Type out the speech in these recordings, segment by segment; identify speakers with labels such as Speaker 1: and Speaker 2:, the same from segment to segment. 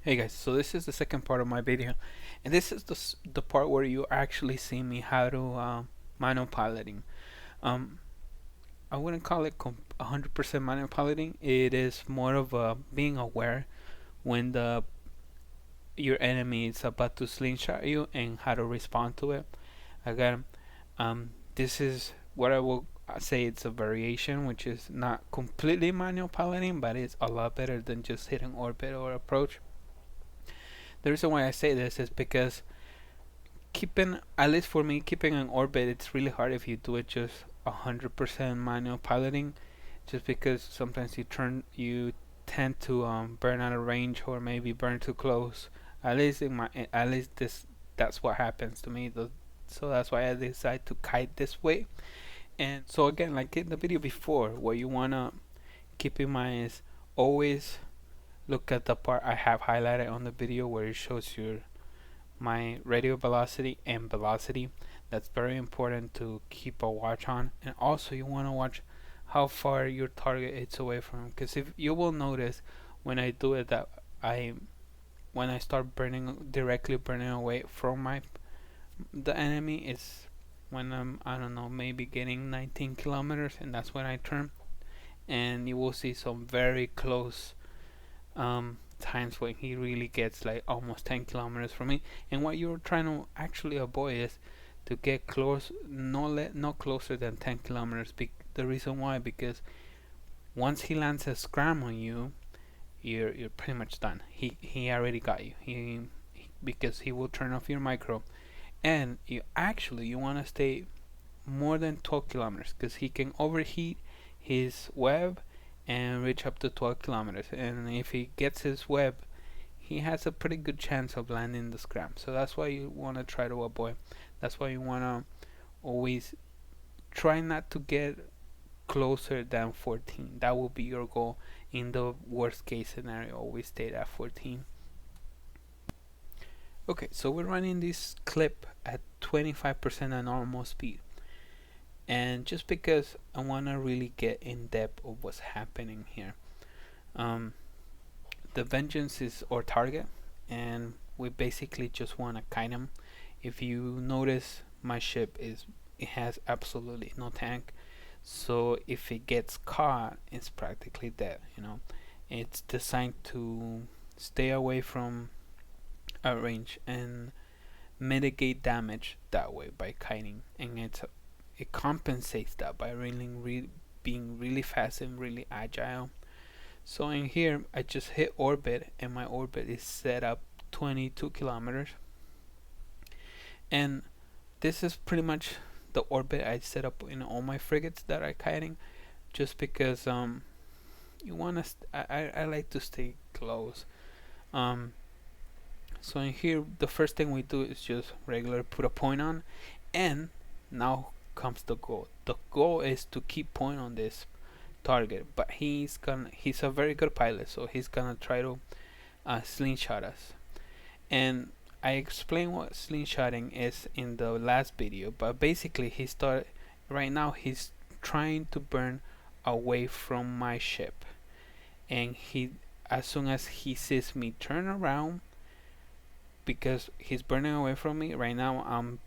Speaker 1: Hey guys, so this is the second part of my video, and this is the part where you actually see me how to manual piloting. Um, I wouldn't call it 100% manual piloting. It is more of being aware when the your enemy is about to slingshot you and how to respond to it. Again, this is what I will say it's a variation, which is not completely manual piloting, but it's a lot better than just hitting orbit or approach. The reason why I say this is because keeping, at least for me, keeping an orbit, it's really hard if you do it just 100% manual piloting, just because sometimes you tend to burn out of range or maybe burn too close. At least that's what happens to me. So that's why I decided to kite this way. And so again, like in the video before, what you wanna keep in mind is always look at the part I have highlighted on the video where it shows my radial velocity and velocity. That's very important to keep a watch on. And also you want to watch how far your target is away from, because if you will notice when I do it that I when I start directly burning away from the enemy is when I'm, I don't know, maybe getting 19 kilometers, and that's when I turn, and you will see some very close times when he really gets like almost 10 kilometers from me. And what you're trying to actually avoid is to get close, no closer than 10 kilometers. The reason why, because once he lands a scram on you, you're pretty much done. He already got you. Because he will turn off your micro, and you want to stay more than 12 kilometers, because he can overheat his web and reach up to 12 kilometers. And if he gets his web, he has a pretty good chance of landing the scram. So that's why you want to try to avoid. That's why you want to always try not to get closer than 14. That will be your goal. In the worst case scenario, always stay at 14. Okay, so we're running this clip at 25% of normal speed. And just because I want to really get in depth of what's happening here, the Vengeance is our target, and we basically just want to kite him. If you notice, my ship it has absolutely no tank, so if it gets caught, it's practically dead. It's designed to stay away from a range and mitigate damage that way by kiting, and it compensates that by being really fast and really agile. So in here I just hit orbit, and my orbit is set up 22 kilometers, and this is pretty much the orbit I set up in all my frigates that are kiting, just because you want to I like to stay close. So in here the first thing we do is just regular put a point on, and now comes the goal. The goal is to keep point on this target, but he's a very good pilot, so he's gonna try to slingshot us. And I explained what slingshotting is in the last video, but basically right now he's trying to burn away from my ship, and as soon as he sees me turn around, because he's burning away from me right now, I'm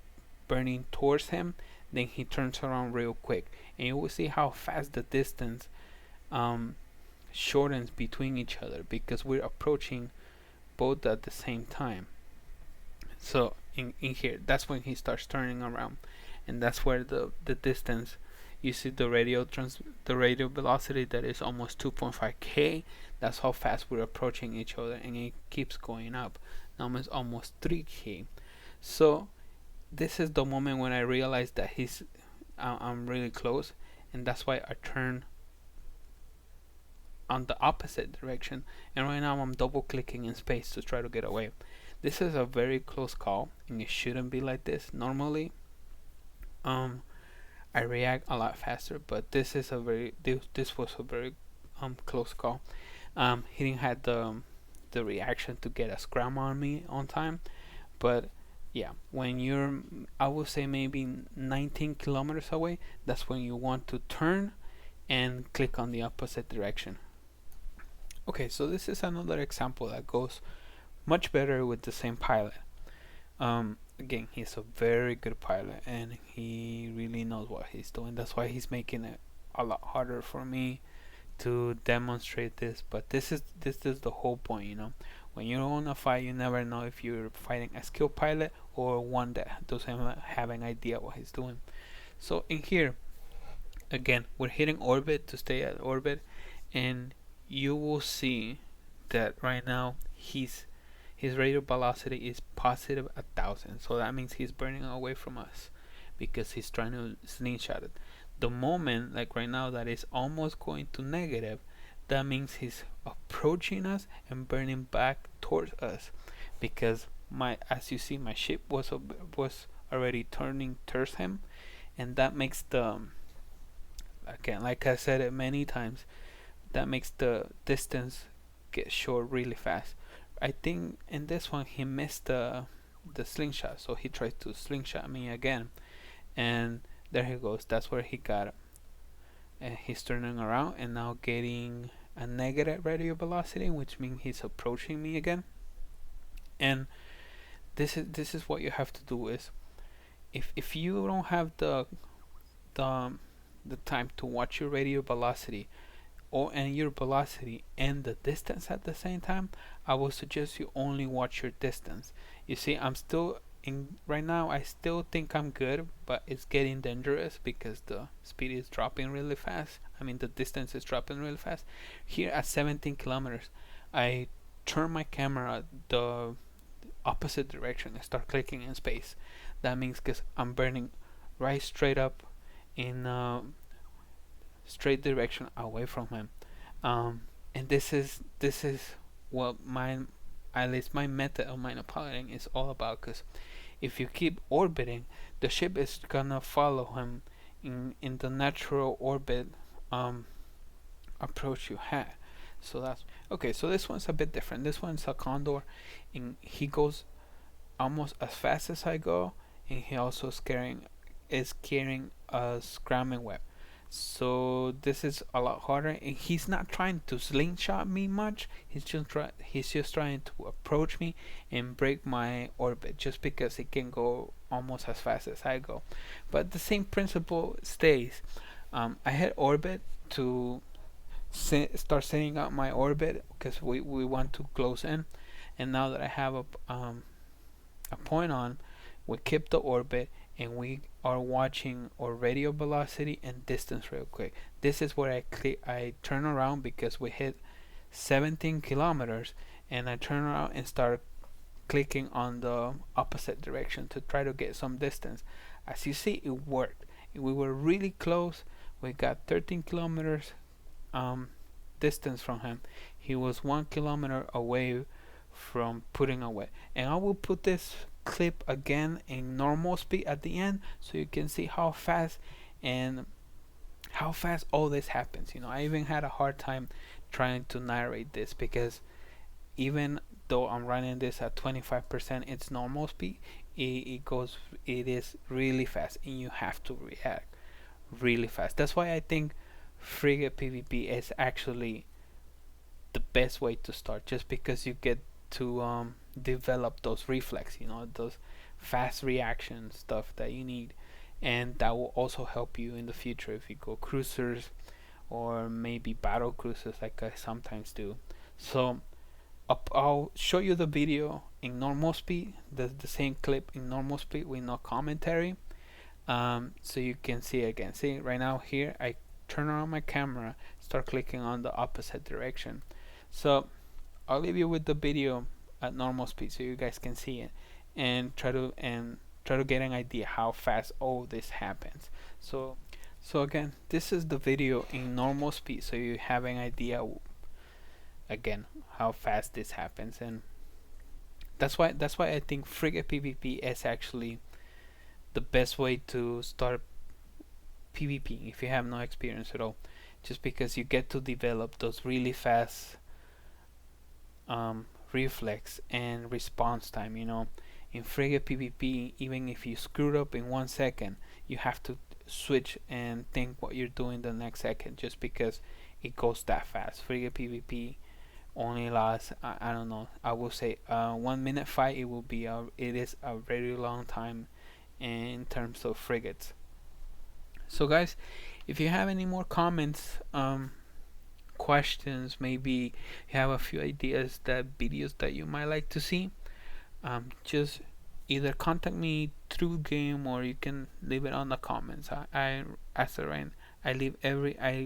Speaker 1: burning towards him, then he turns around real quick, and you will see how fast the distance shortens between each other, because we're approaching both at the same time. So in here, that's when he starts turning around, and that's where the distance, you see the radial velocity that is almost 2.5k. That's how fast we're approaching each other, and it keeps going up. Now it's almost 3k. So this is the moment when I realized that I'm really close, and that's why I turn on the opposite direction, and right now I'm double clicking in space to try to get away. This is a very close call, and it shouldn't be like this. Normally I react a lot faster, but this was a very close call. He didn't have the reaction to get a scram on me on time, but yeah, when you're, I would say maybe 19 kilometers away, that's when you want to turn and click on the opposite direction. Okay, so this is another example that goes much better with the same pilot. Again, he's a very good pilot, and he really knows what he's doing. That's why he's making it a lot harder for me to demonstrate this. But this is the whole point, you know. When you're on a fight, you never know if you're fighting a skilled pilot or one that doesn't have an idea what he's doing. So in here, again, we're hitting orbit to stay at orbit, and you will see that right now his radial velocity is positive 1,000. So that means he's burning away from us because he's trying to slingshot it. The moment, like right now, that is almost going to negative, that means he's approaching us and burning back towards us, because as you see, my ship was already turning towards him, and that makes the, again, like I said it many times, that makes the distance get short really fast. I think in this one he missed the slingshot, so he tries to slingshot me again, and there he goes. That's where he got it. And he's turning around and now getting a negative radial velocity, which means he's approaching me again. And this is what you have to do is, if you don't have the the time to watch your radial velocity or and your velocity and the distance at the same time, I will suggest you only watch your distance. You see, I'm still in right now. I still think I'm good, but it's getting dangerous because the speed is dropping really fast. I mean, the distance is dropping really fast. Here at 17 kilometers, I turn my camera the opposite direction and start clicking in space. That means because I'm burning right straight up in straight direction away from him. And this is what my, at least my method of minor piloting is all about. Because if you keep orbiting, the ship is gonna follow him in the natural orbit approach you had. So that's okay. So this one's a bit different. This one's a Condor, and he goes almost as fast as I go, and he also is carrying a scramming web. So this is a lot harder, and he's not trying to slingshot me much. He's just trying to approach me and break my orbit, just because he can go almost as fast as I go. But the same principle stays. I hit orbit to start setting up my orbit because we want to close in, and now that I have a point on, we keep the orbit and we are watching our radial velocity and distance real quick. This is where I turn around because we hit 17 kilometers, and I turn around and start clicking on the opposite direction to try to get some distance. As you see, it worked. We were really close. We got 13 kilometers distance from him. He was 1 kilometer away from putting away. And I will put this clip again in normal speed at the end so you can see how fast all this happens. I even had a hard time trying to narrate this because even though I'm running this at 25% its normal speed, it is really fast, and you have to react really fast. That's why I think frigate PvP is actually the best way to start, just because you get to develop those reflex, those fast reaction stuff that you need, and that will also help you in the future if you go cruisers or maybe battle cruisers like I sometimes do. So I'll show you the video in normal speed, the same clip in normal speed with no commentary, so you can see again. See, right now here I turn on my camera, start clicking on the opposite direction. So I'll leave you with the video at normal speed so you guys can see it and try to get an idea how fast all this happens. So again, this is the video in normal speed so you have an idea again how fast this happens. And that's why I think frigate PvP is actually the best way to start PvP if you have no experience at all, just because you get to develop those really fast reflex and response time. In frigate PvP, even if you screwed up in 1 second, you have to switch and think what you're doing the next second, just because it goes that fast. Frigate PvP only lasts, I don't know, I will say 1 minute fight, it is a very long time in terms of frigates. So guys, if you have any more comments, questions, maybe you have a few ideas that videos that you might like to see, just either contact me through game or you can leave it on the comments. I as a Ryan, I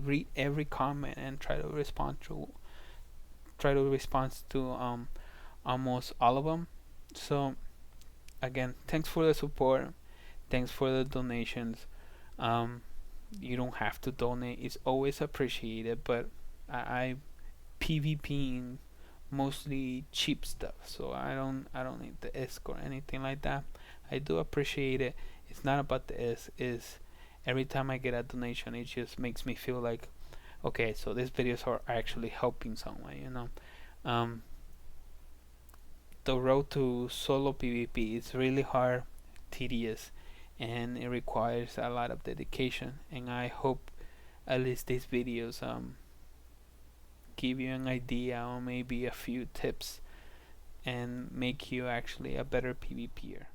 Speaker 1: read every comment and try to respond to almost all of them. So again, thanks for the support. Thanks for the donations. Um, you don't have to donate. It's always appreciated, but I PvPing mostly cheap stuff, so I don't need the ISK or anything like that. I do appreciate it. It's not about the ISK. Is every time I get a donation, it just makes me feel like, okay, so these videos are actually helping someone. Um, the road to solo PvP is really hard, tedious, and it requires a lot of dedication. And I hope at least these videos give you an idea or maybe a few tips and make you actually a better PvPer.